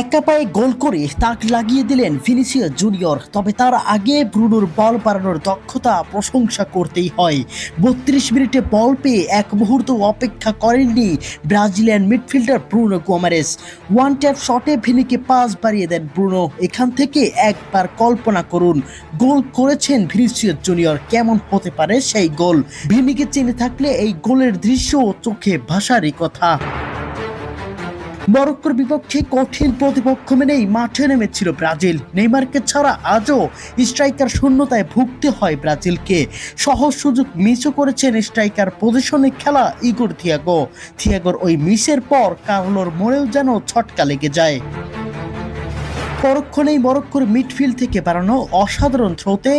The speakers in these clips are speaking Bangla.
একা পায়ে গোল করে তাক লাগিয়ে দিলেন ভিনিসিয়াস জুনিয়র। তবে তার আগে ব্রুনোর বল বাড়ানোর দক্ষতা প্রশংসা করতেই হয়। 32 মিনিটে বল পেয়ে এক মুহূর্ত অপেক্ষা করেননি Brazilian midfielder Bruno Guimaraes. One tap শটে ভিনিকে পাস বাড়িয়ে দেন ব্রুনো। এখান থেকে একবার কল্পনা করুন, গোল করেছেন ভিনিসিয়াস জুনিয়র। কেমন হতে পারে সেই গোল? ভিনিকে চিনে থাকলে এই গোলের দৃশ্য চোখে ভাসারই কথা। মরক্কোর বিপক্ষে কঠিন প্রতিপক্ষ মেনেই মাঠে নেমেছিল ব্রাজিল। নেইমারকে ছাড়া আজও স্ট্রাইকার শূন্যতায় ভুগতে হয় ব্রাজিলকে। সহজ সুযোগ মিসও করেছেন স্ট্রাইকার পজিশনে খেলা ইগোর থিয়াগোর ওই মিসের পর কার্লোর মনেও যেন ছটকা লেগে যায়। পরক্ষণেই মরক্কোর মিডফিল্ড থেকে বাড়ানো অসাধারণ থ্রোতে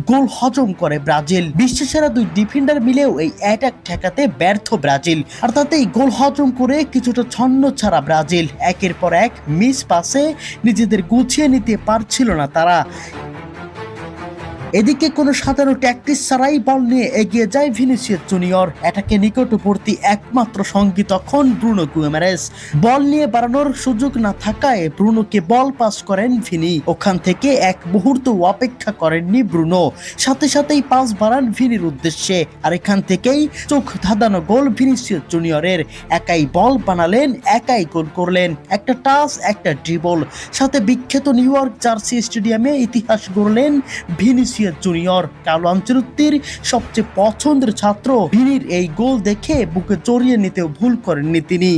গোল হজম করে ব্রাজিল। বিশ্বসেরা দুই ডিফেন্ডার মিলেও এই অ্যাটাক ঠেকাতে ব্যর্থ ব্রাজিল। আর তাতেই গোল হজম করে কিছুটা ছন্ন ছাড়া ব্রাজিল। একের পর এক মিস পাসে নিজেদের গুছিয়ে নিতে পারছিল না তারা। এদিকে কোনো সাধারণ ট্যাকটিস ছাড়াই বল নিয়ে এগিয়ে যায় ভিনিসিয়াস জুনিয়র। এটাকে নিকটবর্তী একমাত্র সঙ্গী তখন ব্রুনো গুইমারেস। বল নিয়ে বাড়ানোর সুযোগ না থাকায় ব্রুনোকে বল পাস করেন ভিনি। ওখান থেকে এক মুহূর্ত অপেক্ষা করেননি ব্রুনো, সাথে সাথেই পাস বাড়ান ভিনির উদ্দেশ্যে। আর এখান থেকেই চোখ ধাঁধানো গোল ভিনিসিয়াস জুনিয়রের। একাই বল বানালেন, একাই গোল করলেন। একটা টাচ, একটা ড্রিবল, সাথে বিখ্যাত নিউ ইয়র্ক জার্সি স্টেডিয়ামে ইতিহাস গড়লেন ভিনিসিয়াস জুনিয়র। কার্লো আনচেলত্তির সবচেয়ে পছন্দের ছাত্র ভিনির এই গোল দেখে বুকে জড়িয়ে নিতেও ভুল করেননি তিনি।